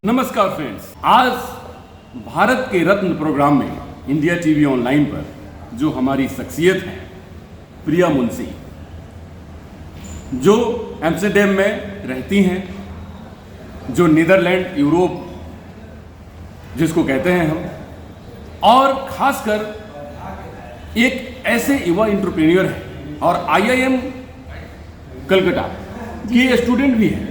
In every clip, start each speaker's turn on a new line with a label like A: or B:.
A: नमस्कार फ्रेंड्स, आज भारत के रत्न प्रोग्राम में इंडिया टीवी ऑनलाइन पर जो हमारी शख्सियत है प्रिया मुंशी, जो एम्स्टर्डम में रहती हैं, जो नीदरलैंड यूरोप जिसको कहते हैं हम, और खासकर एक ऐसे युवा एंटरप्रेन्योर है और IIM कलकत्ता की स्टूडेंट भी है।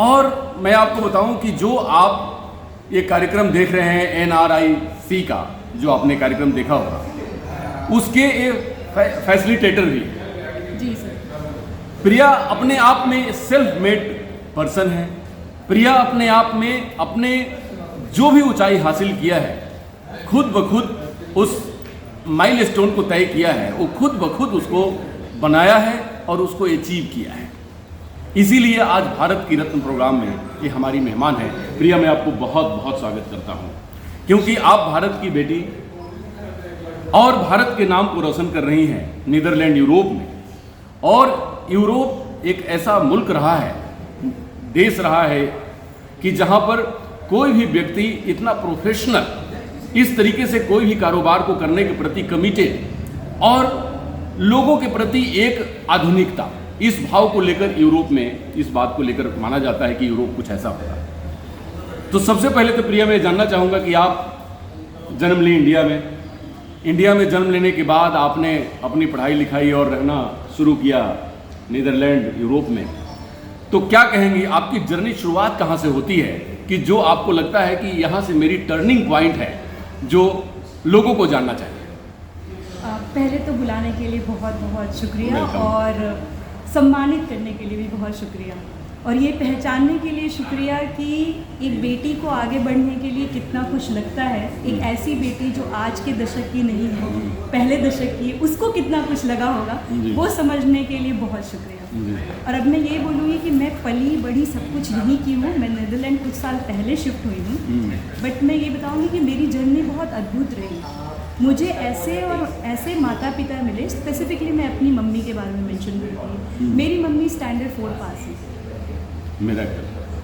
A: और मैं आपको बताऊं कि जो आप ये कार्यक्रम देख रहे हैं NRIC का, जो आपने कार्यक्रम देखा होगा, उसके फैसिलिटेटर भी है।
B: जी सर।
A: प्रिया अपने आप में सेल्फ मेड पर्सन है। प्रिया अपने आप में अपने जो भी ऊंचाई हासिल किया है, खुद ब खुद उस माइलस्टोन को तय किया है, वो खुद ब खुद उसको बनाया है और उसको अचीव किया है। इसीलिए आज भारत की रत्न प्रोग्राम में ये हमारी मेहमान है। प्रिया, मैं आपको बहुत बहुत स्वागत करता हूँ, क्योंकि आप भारत की बेटी और भारत के नाम को रोशन कर रही हैं नीदरलैंड यूरोप में। और यूरोप एक ऐसा मुल्क रहा है, देश रहा है कि जहाँ पर कोई भी व्यक्ति इतना प्रोफेशनल, इस तरीके से कोई भी कारोबार को करने के प्रति कमिटेड और लोगों के प्रति एक आधुनिकता, इस भाव को लेकर यूरोप में इस बात को लेकर माना जाता है कि यूरोप कुछ ऐसा होगा। तो सबसे पहले तो प्रिया, मैं जानना चाहूँगा कि आप जन्म ली इंडिया में। इंडिया में जन्म लेने के बाद आपने अपनी पढ़ाई लिखाई और रहना शुरू किया नीदरलैंड यूरोप में। तो क्या कहेंगी, आपकी जर्नी शुरुआत कहाँ से होती है कि जो आपको लगता है कि यहाँ से मेरी टर्निंग पॉइंट है जो लोगों को जानना चाहिए?
B: पहले तो बुलाने के लिए बहुत बहुत शुक्रिया और सम्मानित करने के लिए भी बहुत शुक्रिया, और ये पहचानने के लिए शुक्रिया कि एक बेटी को आगे बढ़ने के लिए कितना कुछ लगता है। एक ऐसी बेटी जो आज के दशक की नहीं है, पहले दशक की है, उसको कितना कुछ लगा होगा, वो समझने के लिए बहुत शुक्रिया। और अब मैं ये बोलूँगी कि मैं पली बड़ी सब कुछ यहीं की हूँ। मैं नीदरलैंड कुछ साल पहले शिफ्ट हुई हूँ, बट मैं ये बताऊँगी कि मेरी जर्नी बहुत अद्भुत रही। मुझे ऐसे और ऐसे माता पिता मिले। स्पेसिफिकली मैं अपनी मम्मी के बारे में मेंशन करती हूँ। मेरी मम्मी स्टैंडर्ड 4 पास है,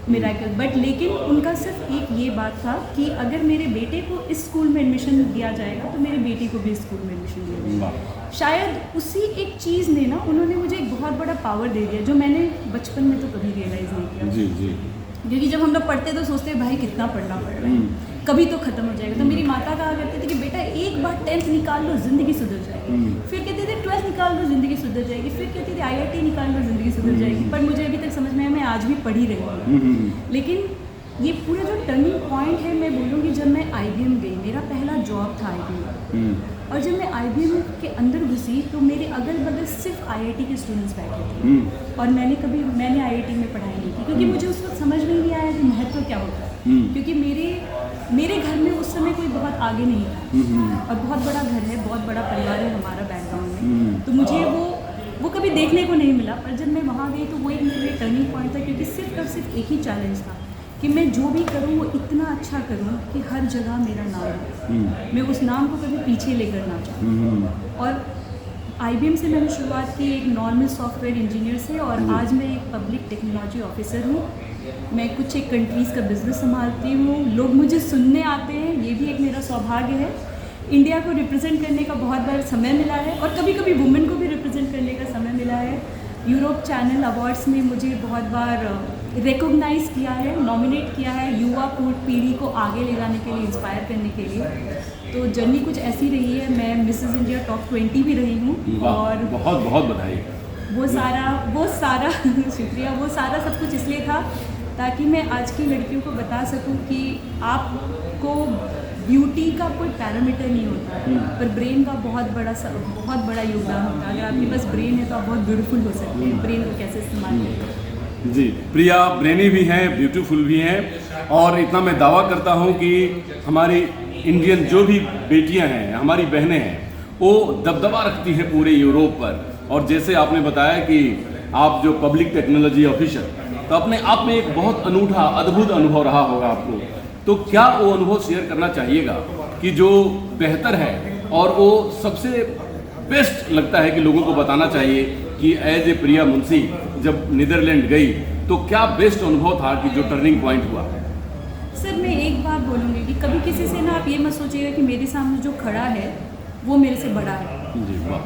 B: मिराकल। बट लेकिन उनका सिर्फ एक ये बात था कि अगर मेरे बेटे को इस स्कूल में एडमिशन दिया जाएगा तो मेरी बेटी को भी इस स्कूल में एडमिशन दिया जाएगा। शायद उसी एक चीज़ ने ना, उन्होंने मुझे एक बहुत बड़ा पावर दे दिया जो मैंने बचपन में तो कभी रियलाइज़ नहीं किया।
A: जी।
B: क्योंकि जब हम लोग पढ़ते तो सोचते भाई कितना पढ़ना पड़ रहा है, कभी तो खत्म हो जाएगा। तो मेरी माता कहा करते थे कि बेटा एक बार 10th निकाल लो, ज़िंदगी सुधर जाएगी। फिर कहते थे 12th निकाल लो, ज़िंदगी सुधर जाएगी। फिर कहते थे IIT निकाल लो, ज़िंदगी सुधर जाएगी। पर मुझे अभी तक समझ में आया, मैं आज भी पढ़ी रही हूँ। लेकिन ये पूरा जो टर्निंग पॉइंट है, मैं बोलूँगी जब मैं IBM गई, मेरा पहला जॉब था IBM। और जब मैं IBM के अंदर घुसी तो मेरे अगल बगल सिर्फ IIT के स्टूडेंट्स बैठे थे। और मैंने IIT में पढ़ाई नहीं की, क्योंकि मुझे उस वक्त समझ में नहीं आया कि महत्व क्या होता है। क्योंकि मेरे घर में उस समय कोई बहुत आगे नहीं था, और बहुत बड़ा घर है, बहुत बड़ा परिवार है हमारा बैकग्राउंड में। तो मुझे वो कभी देखने को नहीं मिला। पर जब मैं वहाँ गई तो वो एक मेरे टर्निंग पॉइंट था, क्योंकि सिर्फ और सिर्फ एक ही चैलेंज था कि मैं जो भी करूँ वो इतना अच्छा करूँ कि हर जगह मेरा नाम हो, मैं उस नाम को कभी पीछे लेकर ना जाऊँ। और IBM से मैंने शुरुआत की एक नॉर्मल सॉफ्टवेयर इंजीनियर से, और आज मैं एक पब्लिक टेक्नोलॉजी ऑफिसर हूँ। मैं कुछ एक कंट्रीज़ का बिजनेस संभालती हूँ। लोग मुझे सुनने आते हैं, ये भी एक मेरा सौभाग्य है। इंडिया को रिप्रेजेंट करने का बहुत बार समय मिला है, और कभी कभी वुमेन को भी रिप्रेजेंट करने का समय मिला है। यूरोप चैनल अवार्ड्स ने मुझे बहुत बार रिकॉग्नाइज़ किया है, नॉमिनेट किया है, युवा पीढ़ी को आगे ले जाने के लिए, इंस्पायर करने के लिए। तो जर्नी कुछ ऐसी रही है। मैं मिसेस इंडिया टॉप 20 भी रही हूँ, और
A: बहुत बहुत बधाई।
B: वो सारा शुक्रिया। वो सारा सब कुछ इसलिए था ताकि मैं आज की लड़कियों को बता सकूं कि आपको ब्यूटी का कोई पैरामीटर नहीं होता, पर ब्रेन का बहुत बड़ा योगदान होता है। अगर आपके पास ब्रेन है तो आप बहुत ब्यूटीफुल हो सकते हैं। ब्रेन को कैसे इस्तेमाल करें।
A: जी, प्रिया ब्रेनी भी हैं, ब्यूटीफुल भी हैं, और इतना मैं दावा करता हूं कि हमारी इंडियन जो भी बेटियां हैं, हमारी बहनें हैं, वो दबदबा रखती हैं पूरे यूरोप पर। और जैसे आपने बताया कि आप जो पब्लिक टेक्नोलॉजी ऑफिसर, तो अपने आप में एक बहुत अनूठा अद्भुत अनुभव रहा होगा आपको। तो क्या वो अनुभव शेयर करना चाहिएगा कि जो बेहतर है और वो सबसे बेस्ट लगता है कि लोगों को बताना चाहिए कि एज ए प्रिया मुंशी जब नीदरलैंड गई तो क्या बेस्ट अनुभव था कि जो टर्निंग पॉइंट हुआ?
B: कभी किसी से ना आप ये मत सोचिएगा कि मेरे सामने जो खड़ा है वो मेरे से बड़ा है।
A: जी वाह।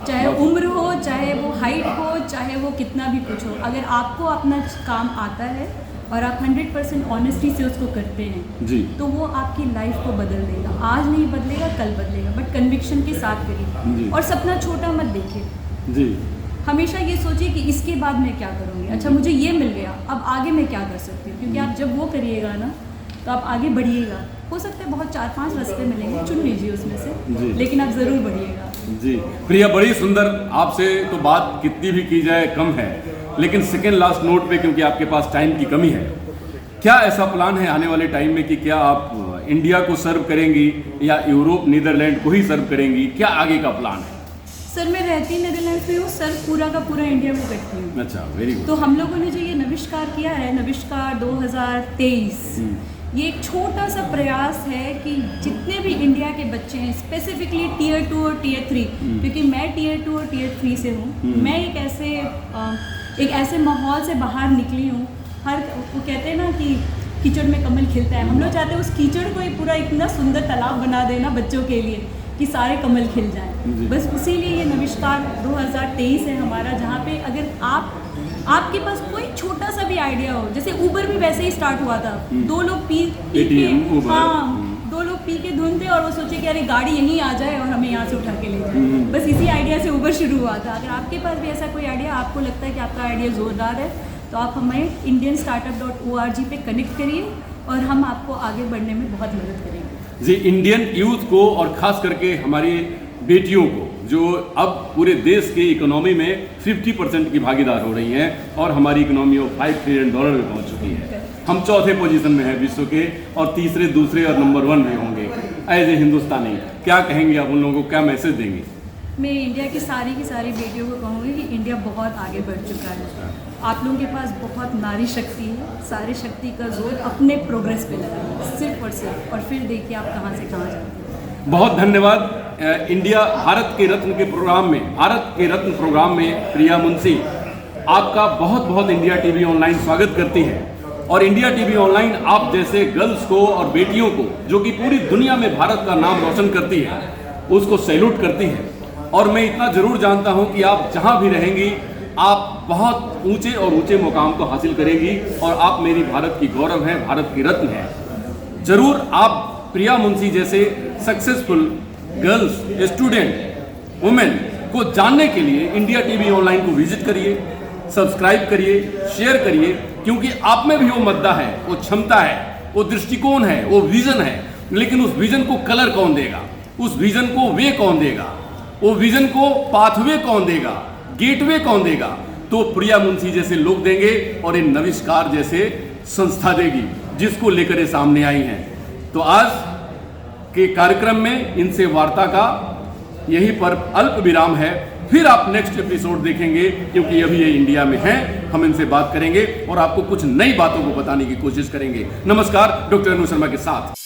B: चाहे उम्र हो, चाहे वो हाइट हो, चाहे वो कितना भी कुछ हो, अगर आपको अपना काम आता है और आप 100% ऑनेस्टी से उसको करते हैं
A: जी
B: तो वो आपकी लाइफ को बदल देगा। आज नहीं बदलेगा, कल बदलेगा, बट कन्विक्शन के साथ
A: जी।
B: करिए और सपना छोटा मत देखिए।
A: जी
B: हमेशा ये सोचिए कि इसके बाद मैं क्या करूँगी, अच्छा मुझे ये मिल गया, अब आगे मैं क्या कर सकती हूँ, क्योंकि आप जब वो करिएगा ना तो आप आगे बढ़िएगा। हो सकता है बहुत 4-5 रास्ते मिलेंगे, चुन लीजिए उसमें
A: जी।
B: से, लेकिन आप ज़रूर बढ़िएगा।
A: जी प्रिया, बड़ी सुंदर, आपसे तो बात कितनी भी की जाए कम है, लेकिन सेकेंड लास्ट नोट पे, क्योंकि आपके पास टाइम की कमी है, क्या ऐसा प्लान है आने वाले टाइम में कि क्या आप इंडिया को सर्व करेंगी या यूरोप नीदरलैंड को ही सर्व करेंगी? क्या आगे का प्लान है?
B: सर मैं रहती नीदरलैंड में हूँ, सर पूरा का पूरा इंडिया में करती हूँ।
A: अच्छा, वेरी गुड।
B: तो हम लोगों ने जो ये नविष्कार किया है, नविष्कार 2023, ये एक छोटा सा प्रयास है कि जितने भी इंडिया के बच्चे हैं, स्पेसिफिकली टीयर 2 और टीयर 3, क्योंकि मैं टीयर 2 और टीयर 3 से हूँ, मैं एक ऐसे माहौल से बाहर निकली हूँ। वो कहते हैं ना कि कीचड़ में कमल खिलता है, हम लोग चाहते हैं उस कीचड़ को ही पूरा इतना सुंदर तालाब बना देना बच्चों के लिए कि सारे कमल खिल जाएं। बस इसीलिए ये नविष्कार 2023 है हमारा, जहाँ पे अगर आपके पास कोई छोटा सा भी आइडिया हो, जैसे उबर भी वैसे ही स्टार्ट हुआ था, 2 लोग पी के धुन थे और वो सोचे कि अरे गाड़ी यहीं आ जाए और हमें यहाँ से उठा के ले जाए। बस इसी आइडिया से उबर शुरू हुआ था। अगर आपके पास भी ऐसा कोई आइडिया, आपको लगता है कि आपका आइडिया ज़ोरदार है, तो आप हमें indianstartup.org पे कनेक्ट करिए और हम आपको आगे बढ़ने में बहुत मदद करेंगे।
A: जी, इंडियन यूथ को और खास करके हमारी बेटियों को, जो अब पूरे देश के इकोनॉमी में 50% की भागीदार हो रही हैं और हमारी इकोनॉमी ऑफ $5 ट्रिलियन में पहुंच चुकी है। हम चौथे पोजीशन में हैं विश्व के और तीसरे, दूसरे और नंबर 1 भी होंगे एज ए हिंदुस्तानी। क्या कहेंगे आप उन लोगों को, क्या मैसेज देंगे?
B: मैं इंडिया की सारी बेटियों को कहूँगी कि इंडिया बहुत आगे बढ़ चुका है। आप लोगों के पास बहुत नारी शक्ति है, सारी शक्ति का जोर अपने प्रोग्रेस पे लगाइए, सिर्फ और सिर्फ, और फिर देखिए आप कहाँ से कहाँ जाते हैं।
A: बहुत धन्यवाद। इंडिया भारत के रत्न के प्रोग्राम में प्रिया मुंशी, आपका बहुत बहुत इंडिया टीवी ऑनलाइन स्वागत करती है। और इंडिया टीवी ऑनलाइन आप जैसे गर्ल्स को और बेटियों को, जो कि पूरी दुनिया में भारत का नाम रोशन करती है, उसको सैल्यूट करती है। और मैं इतना जरूर जानता हूं कि आप जहां भी रहेंगी, आप बहुत ऊंचे और ऊंचे मुकाम को हासिल करेंगी और आप मेरी भारत की गौरव हैं, भारत की रत्न हैं। जरूर आप प्रिया मुंशी जैसे सक्सेसफुल गर्ल्स, स्टूडेंट, वुमेन को जानने के लिए इंडिया टीवी ऑनलाइन को विजिट करिए, सब्सक्राइब करिए, शेयर करिए, क्योंकि आप में भी वो मद्दा है, वो क्षमता है, वो दृष्टिकोण है, वो विजन है, लेकिन उस विजन को कलर कौन देगा, उस विजन को वे कौन देगा, वो विजन को पाथवे कौन देगा, गेटवे कौन देगा? तो प्रिया मुंशी जैसे लोग देंगे और इन नविष्कार जैसे संस्था देगी, जिसको लेकर ये सामने आई हैं। तो आज के कार्यक्रम में इनसे वार्ता का यहीं पर अल्प विराम है। फिर आप नेक्स्ट एपिसोड देखेंगे, क्योंकि अभी ये इंडिया में हैं। हम इनसे बात करेंगे और आपको कुछ नई बातों को बताने की कोशिश करेंगे। नमस्कार, डॉक्टर अनु शर्मा के साथ।